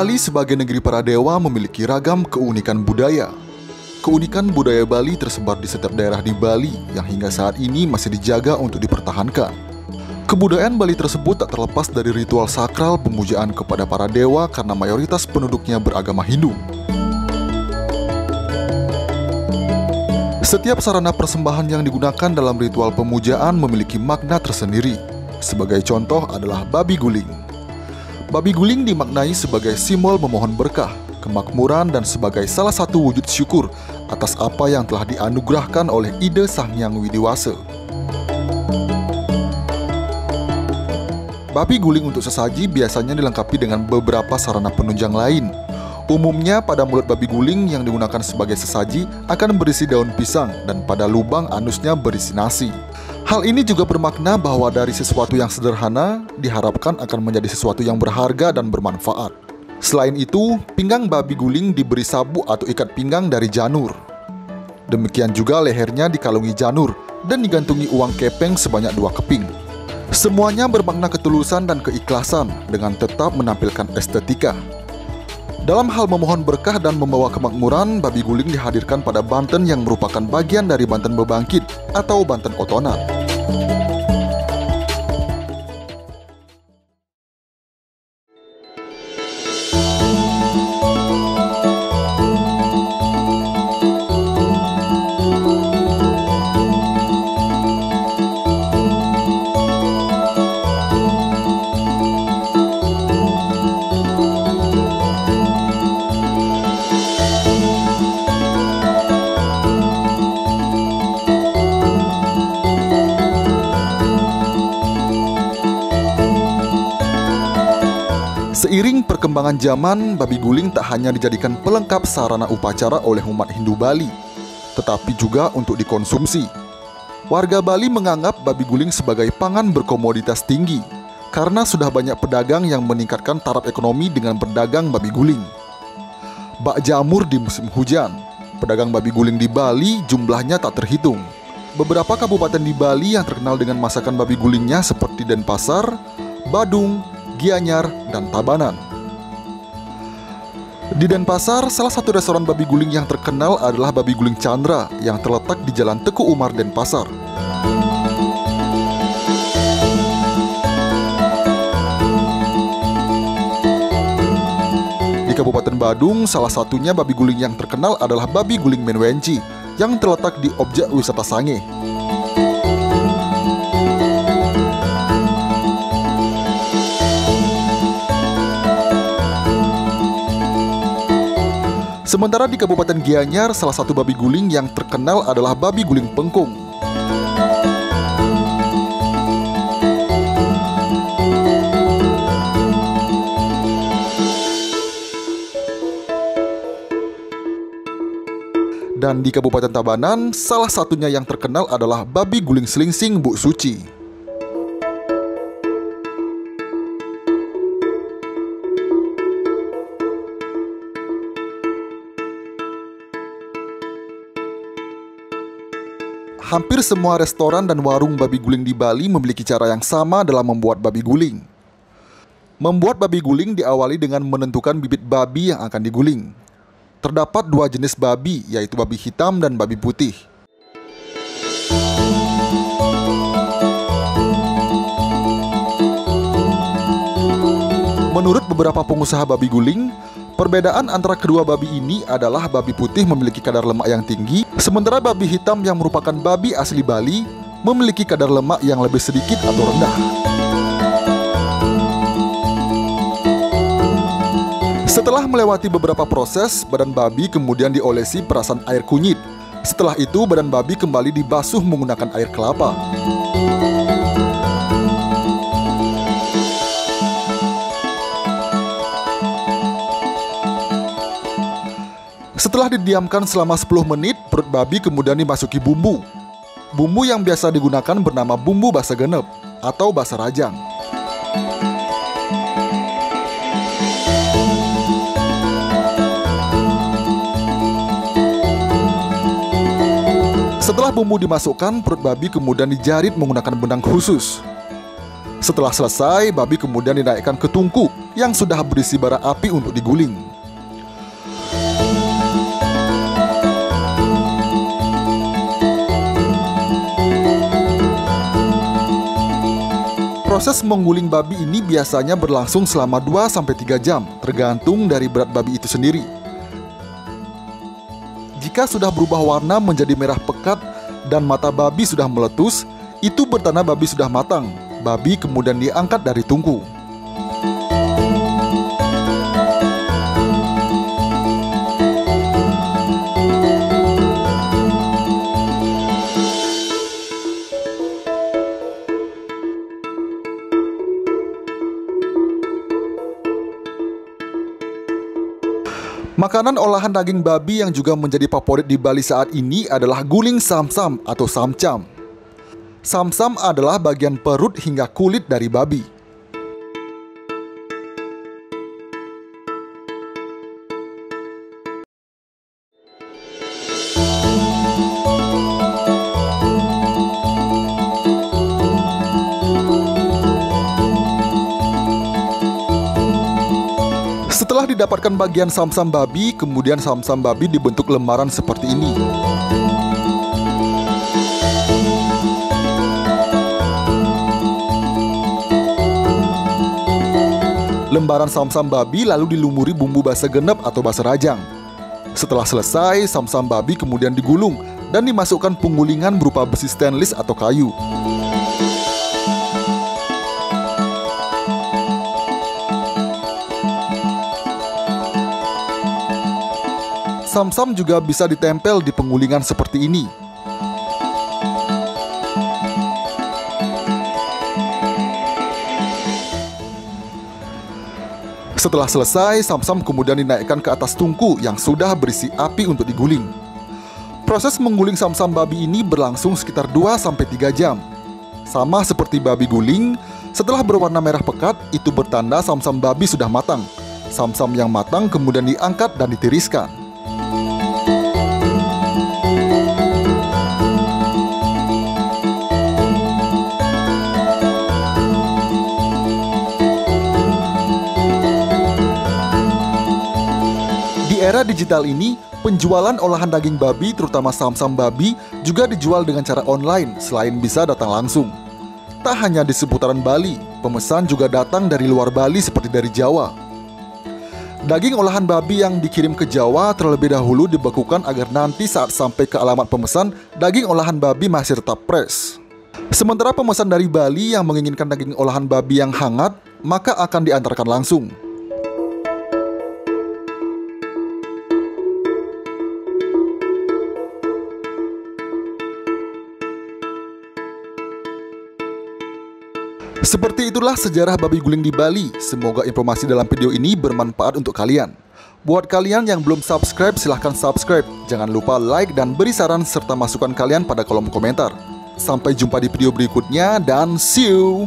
Bali sebagai negeri para dewa memiliki ragam keunikan budaya. Keunikan budaya Bali tersebar di setiap daerah di Bali yang hingga saat ini masih dijaga untuk dipertahankan. Kebudayaan Bali tersebut tak terlepas dari ritual sakral pemujaan kepada para dewa karena mayoritas penduduknya beragama Hindu. Setiap sarana persembahan yang digunakan dalam ritual pemujaan memiliki makna tersendiri. Sebagai contoh adalah babi guling. Babi guling dimaknai sebagai simbol memohon berkah, kemakmuran, dan sebagai salah satu wujud syukur atas apa yang telah dianugerahkan oleh Ida Sang Hyang Widiwasa. Babi guling untuk sesaji biasanya dilengkapi dengan beberapa sarana penunjang lain. Umumnya pada mulut babi guling yang digunakan sebagai sesaji akan berisi daun pisang dan pada lubang anusnya berisi nasi. Hal ini juga bermakna bahwa dari sesuatu yang sederhana diharapkan akan menjadi sesuatu yang berharga dan bermanfaat. Selain itu, pinggang babi guling diberi sabuk atau ikat pinggang dari janur. Demikian juga lehernya dikalungi janur dan digantungi uang kepeng sebanyak 2 keping. Semuanya bermakna ketulusan dan keikhlasan dengan tetap menampilkan estetika. Dalam hal memohon berkah dan membawa kemakmuran, babi guling dihadirkan pada Banten yang merupakan bagian dari Banten Bebangkit atau Banten Otonan. Seiring perkembangan zaman, babi guling tak hanya dijadikan pelengkap sarana upacara oleh umat Hindu Bali, tetapi juga untuk dikonsumsi. Warga Bali menganggap babi guling sebagai pangan berkomoditas tinggi, karena sudah banyak pedagang yang meningkatkan taraf ekonomi dengan berdagang babi guling. Bak jamur di musim hujan, pedagang babi guling di Bali jumlahnya tak terhitung. Beberapa kabupaten di Bali yang terkenal dengan masakan babi gulingnya seperti Denpasar, Badung, Gianyar, dan Tabanan. Di Denpasar, salah satu restoran babi guling yang terkenal adalah Babi Guling Chandra yang terletak di Jalan Teku Umar, Denpasar. Di Kabupaten Badung, salah satunya babi guling yang terkenal adalah Babi Guling Menwenci yang terletak di objek wisata Sange. Sementara di Kabupaten Gianyar, salah satu babi guling yang terkenal adalah Babi Guling Pengkung. Dan di Kabupaten Tabanan, salah satunya yang terkenal adalah Babi Guling Selingsing Bu Suci. Hampir semua restoran dan warung babi guling di Bali memiliki cara yang sama dalam membuat babi guling. Membuat babi guling diawali dengan menentukan bibit babi yang akan diguling. Terdapat 2 jenis babi, yaitu babi hitam dan babi putih. Menurut beberapa pengusaha babi guling, perbedaan antara kedua babi ini adalah babi putih memiliki kadar lemak yang tinggi, sementara babi hitam yang merupakan babi asli Bali memiliki kadar lemak yang lebih sedikit atau rendah. Setelah melewati beberapa proses, badan babi kemudian diolesi perasan air kunyit. Setelah itu, badan babi kembali dibasuh menggunakan air kelapa. Setelah didiamkan selama 10 menit, perut babi kemudian dimasuki bumbu. Bumbu yang biasa digunakan bernama bumbu basa genep atau basa rajang. Setelah bumbu dimasukkan, perut babi kemudian dijarit menggunakan benang khusus. Setelah selesai, babi kemudian dinaikkan ke tungku yang sudah berisi bara api untuk diguling. Proses mengguling babi ini biasanya berlangsung selama 2-3 jam, tergantung dari berat babi itu sendiri. Jika sudah berubah warna menjadi merah pekat dan mata babi sudah meletus, itu bertanda babi sudah matang. Babi kemudian diangkat dari tungku. Makanan olahan daging babi yang juga menjadi favorit di Bali saat ini adalah guling samsam atau samcam. Samsam adalah bagian perut hingga kulit dari babi. Setelah didapatkan bagian samsam babi, kemudian samsam babi dibentuk lembaran seperti ini. Lembaran samsam babi lalu dilumuri bumbu basa genep atau basa rajang. Setelah selesai, samsam babi kemudian digulung dan dimasukkan penggulingan berupa besi stainless atau kayu. Samsam juga bisa ditempel di penggulingan seperti ini. Setelah selesai, samsam kemudian dinaikkan ke atas tungku yang sudah berisi api untuk diguling. Proses mengguling samsam babi ini berlangsung sekitar 2-3 jam. Sama seperti babi guling, setelah berwarna merah pekat, itu bertanda samsam babi sudah matang. Samsam yang matang kemudian diangkat dan ditiriskan. Di era digital ini, penjualan olahan daging babi, terutama samsam babi, juga dijual dengan cara online selain bisa datang langsung. Tak hanya di seputaran Bali, pemesan juga datang dari luar Bali seperti dari Jawa. Daging olahan babi yang dikirim ke Jawa terlebih dahulu dibekukan agar nanti saat sampai ke alamat pemesan, daging olahan babi masih tetap fresh. Sementara pemesan dari Bali yang menginginkan daging olahan babi yang hangat, maka akan diantarkan langsung. Seperti itulah sejarah babi guling di Bali. Semoga informasi dalam video ini bermanfaat untuk kalian. Buat kalian yang belum subscribe, silahkan subscribe. Jangan lupa like dan beri saran serta masukan kalian pada kolom komentar. Sampai jumpa di video berikutnya dan see you!